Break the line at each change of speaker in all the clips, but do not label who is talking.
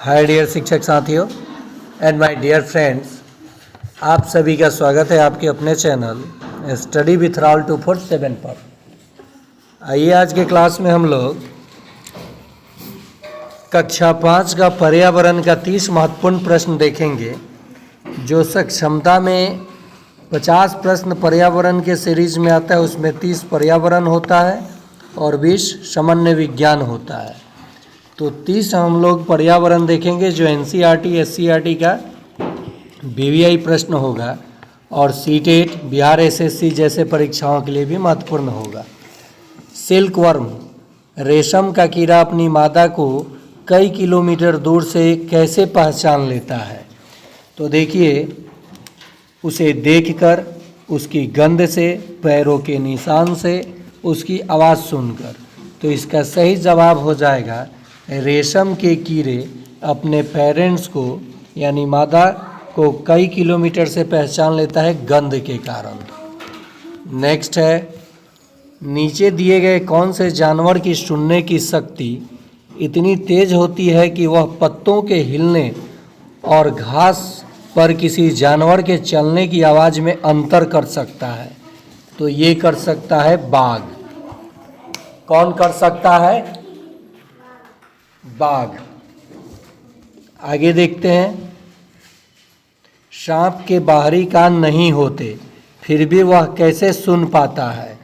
Hi dear शिक्षक साथियों and my dear friends, आप सभी का स्वागत है आपके अपने चैनल स्टडी विथ राहुल 247 पर। आइए आज के क्लास में हम लोग कक्षा 5 का पर्यावरण का 30 महत्वपूर्ण प्रश्न देखेंगे। जो सक्षमता में 50 प्रश्न पर्यावरण के सीरीज में आता है, उसमें 30 पर्यावरण होता है और 20 सामान्य विज्ञान होता है। तो 30 हम लोग पर्यावरण देखेंगे जो NCERT SCERT का BVI प्रश्न होगा और CTET बिहार SSC जैसे परीक्षाओं के लिए भी महत्वपूर्ण होगा। सिल्क वर्म, रेशम का कीड़ा अपनी मादा को कई किलोमीटर दूर से कैसे पहचान लेता है? तो देखिए, उसे देखकर, उसकी गंध से, पैरों के निशान से, उसकी आवाज़ सुनकर। तो इसका सही जवाब हो जाएगा रेशम के कीड़े अपने पेरेंट्स को यानी मादा को कई किलोमीटर से पहचान लेता है गंध के कारण। नेक्स्ट है, नीचे दिए गए कौन से जानवर की सुनने की शक्ति इतनी तेज होती है कि वह पत्तों के हिलने और घास पर किसी जानवर के चलने की आवाज़ में अंतर कर सकता है? तो ये कर सकता है बाघ। कौन कर सकता है? बाघ। आगे देखते हैं, सांप के बाहरी कान नहीं होते फिर भी वह कैसे सुन पाता है?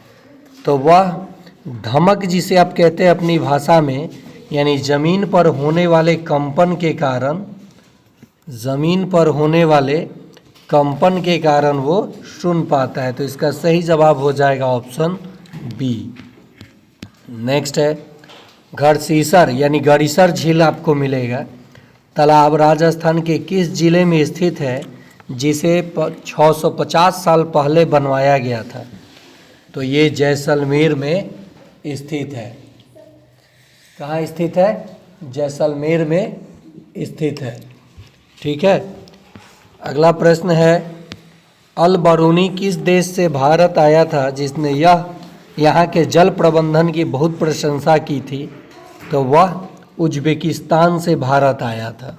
तो वह धमक, जिसे आप कहते हैं अपनी भाषा में, यानी ज़मीन पर होने वाले कंपन के कारण, ज़मीन पर होने वाले कंपन के कारण वो सुन पाता है। तो इसका सही जवाब हो जाएगा ऑप्शन बी। नेक्स्ट है, घड़सीसर यानी गड़ीसर झील आपको मिलेगा। तालाब राजस्थान के किस जिले में स्थित है जिसे 650 साल पहले बनवाया गया था? तो ये जैसलमेर में स्थित है। कहाँ स्थित है? जैसलमेर में स्थित है। ठीक है। अगला प्रश्न है, अल बरूनी किस देश से भारत आया था जिसने यहाँ के जल प्रबंधन की बहुत प्रशंसा की थी? तो वह उज्बेकिस्तान से भारत आया था।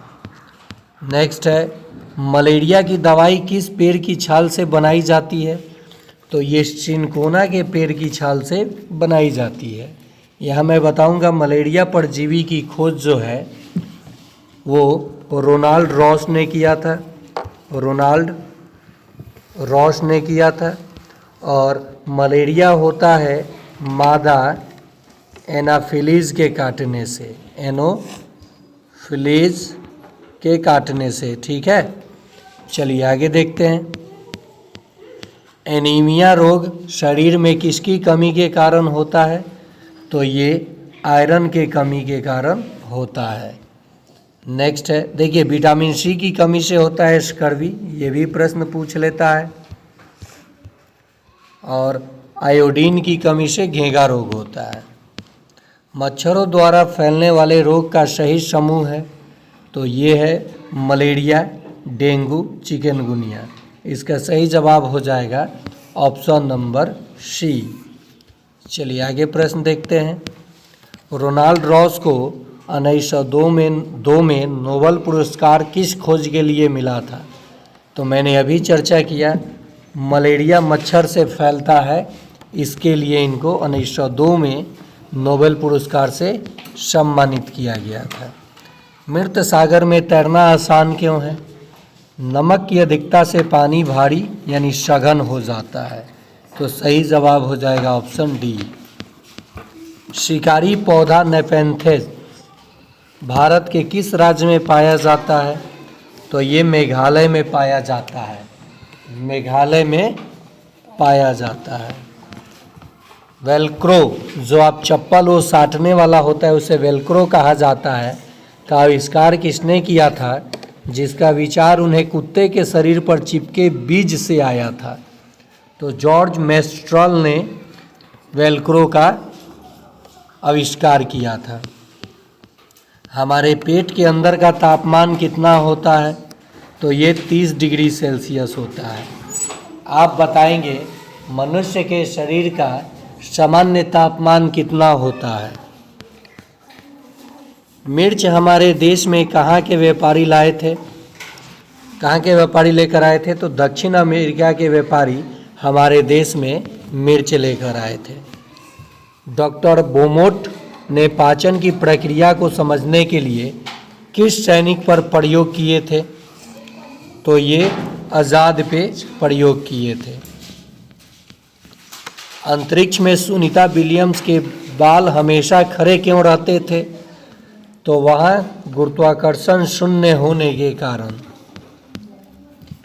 नेक्स्ट है, मलेरिया की दवाई किस पेड़ की छाल से बनाई जाती है? तो ये चिनकोना के पेड़ की छाल से बनाई जाती है। यहाँ मैं बताऊँगा, मलेरिया परजीवी की खोज जो है वो रोनाल्ड रॉस ने किया था। रोनाल्ड रॉस ने किया था। और मलेरिया होता है मादा एनाफिलीज के काटने से, एनोफिलीज के काटने से। ठीक है, चलिए आगे देखते हैं। एनीमिया रोग शरीर में किसकी कमी के कारण होता है? तो ये आयरन के कमी के कारण होता है। नेक्स्ट है, देखिए, विटामिन सी की कमी से होता है स्कर्वी, ये भी प्रश्न पूछ लेता है। और आयोडीन की कमी से घेंघा रोग होता है। मच्छरों द्वारा फैलने वाले रोग का सही समूह है? तो ये है मलेरिया, डेंगू, चिकनगुनिया। इसका सही जवाब हो जाएगा ऑप्शन नंबर सी। चलिए आगे प्रश्न देखते हैं। रोनाल्ड रॉस को 1902 में नोबेल पुरस्कार किस खोज के लिए मिला था? तो मैंने अभी चर्चा किया, मलेरिया मच्छर से फैलता है, इसके लिए इनको 1902 में नोबेल पुरस्कार से सम्मानित किया गया था। मृत सागर में तैरना आसान क्यों है? नमक की अधिकता से पानी भारी यानी सघन हो जाता है। तो सही जवाब हो जाएगा ऑप्शन डी। शिकारी पौधा नेपेंथेस भारत के किस राज्य में पाया जाता है? तो ये मेघालय में पाया जाता है। मेघालय में पाया जाता है। वेलक्रो, जो आप चप्पल वो साटने वाला होता है, उसे वेलक्रो कहा जाता है, का आविष्कार किसने किया था जिसका विचार उन्हें कुत्ते के शरीर पर चिपके बीज से आया था? तो जॉर्ज मेस्ट्रल ने वेलक्रो का आविष्कार किया था। हमारे पेट के अंदर का तापमान कितना होता है? तो ये 30 डिग्री सेल्सियस होता है। आप बताएंगे मनुष्य के शरीर का सामान्य तापमान कितना होता है? मिर्च हमारे देश में कहाँ के व्यापारी लाए थे? कहाँ के व्यापारी लेकर आए थे? तो दक्षिण अमेरिका के व्यापारी हमारे देश में मिर्च लेकर आए थे। डॉक्टर बोमोट ने पाचन की प्रक्रिया को समझने के लिए किस सैनिक पर प्रयोग किए थे? तो ये आज़ाद पे प्रयोग किए थे। अंतरिक्ष में सुनीता विलियम्स के बाल हमेशा खड़े क्यों रहते थे? तो वहाँ गुरुत्वाकर्षण शून्य होने के कारण।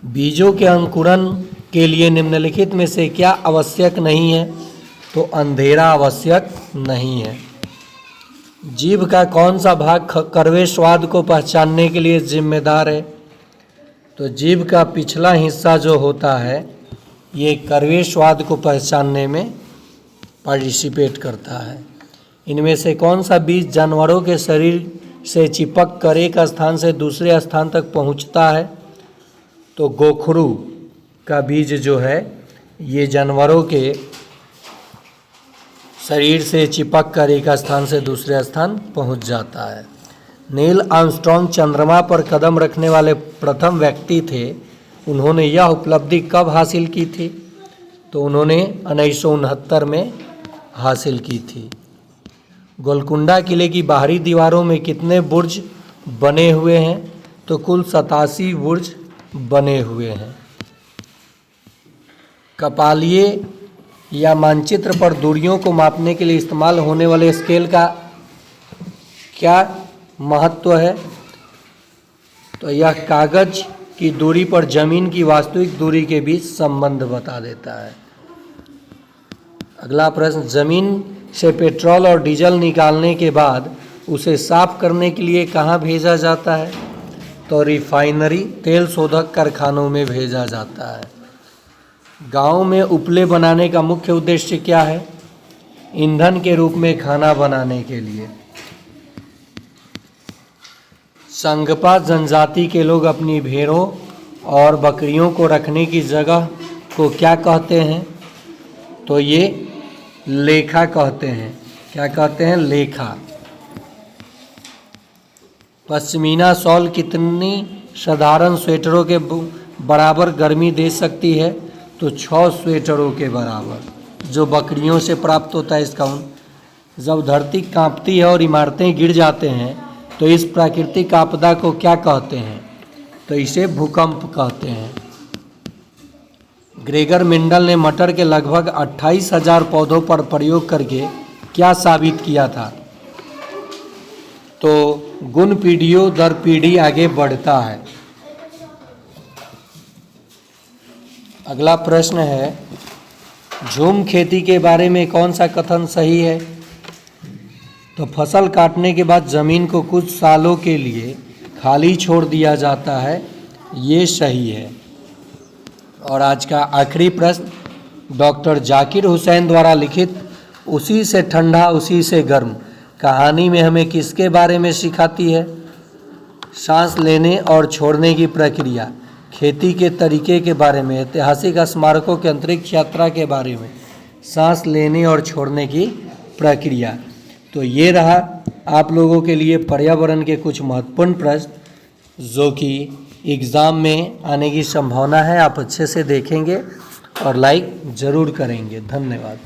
बीजों के अंकुरण के लिए निम्नलिखित में से क्या आवश्यक नहीं है? तो अंधेरा आवश्यक नहीं है। जीभ का कौन सा भाग कड़वे स्वाद को पहचानने के लिए जिम्मेदार है? तो जीभ का पिछला हिस्सा जो होता है ये कड़वे स्वाद को पहचानने में पार्टिसिपेट करता है। इनमें से कौन सा बीज जानवरों के शरीर से चिपक कर एक स्थान से दूसरे स्थान तक पहुंचता है? तो गोखरू का बीज जो है ये जानवरों के शरीर से चिपक कर एक स्थान से दूसरे स्थान पहुंच जाता है। नील आर्मस्ट्रॉन्ग चंद्रमा पर कदम रखने वाले प्रथम व्यक्ति थे। उन्होंने यह उपलब्धि कब हासिल की थी? तो उन्होंने 1969 में हासिल की थी। गोलकुंडा किले की बाहरी दीवारों में कितने बुर्ज बने हुए हैं? तो कुल 87 बुर्ज बने हुए हैं। कपालीय या मानचित्र पर दूरियों को मापने के लिए इस्तेमाल होने वाले स्केल का क्या महत्व है? तो यह कागज की दूरी पर जमीन की वास्तविक दूरी के बीच संबंध बता देता है। अगला प्रश्न, जमीन से पेट्रोल और डीजल निकालने के बाद उसे साफ करने के लिए कहाँ भेजा जाता है? तो रिफाइनरी तेल शोधक कारखानों में भेजा जाता है। गांव में उपले बनाने का मुख्य उद्देश्य क्या है? ईंधन के रूप में खाना बनाने के लिए। संगपा जनजाति के लोग अपनी भेड़ों और बकरियों को रखने की जगह को क्या कहते हैं? तो ये लेखा कहते हैं। क्या कहते हैं? लेखा। पश्मीना शॉल कितनी साधारण स्वेटरों के बराबर गर्मी दे सकती है? तो 6 स्वेटरों के बराबर, जो बकरियों से प्राप्त होता है इसका ऊन। जब धरती कांपती है और इमारतें गिर जाते हैं तो इस प्राकृतिक आपदा को क्या कहते हैं? तो इसे भूकंप कहते हैं। ग्रेगर मेंडल ने मटर के लगभग 28,000 पौधों पर प्रयोग करके क्या साबित किया था? तो गुण पीढ़ियों दर पीढ़ी आगे बढ़ता है। अगला प्रश्न है, झूम खेती के बारे में कौन सा कथन सही है? तो फसल काटने के बाद ज़मीन को कुछ सालों के लिए खाली छोड़ दिया जाता है, ये सही है। और आज का आखिरी प्रश्न, डॉक्टर जाकिर हुसैन द्वारा लिखित उसी से ठंडा उसी से गर्म कहानी में हमें किसके बारे में सिखाती है? सांस लेने और छोड़ने की प्रक्रिया, खेती के तरीके के बारे में, ऐतिहासिक स्मारकों के अंतरिक्ष यात्रा के बारे में, सांस लेने और छोड़ने की प्रक्रिया। तो ये रहा आप लोगों के लिए पर्यावरण के कुछ महत्वपूर्ण प्रश्न जो कि एग्ज़ाम में आने की संभावना है। आप अच्छे से देखेंगे और लाइक ज़रूर करेंगे। धन्यवाद।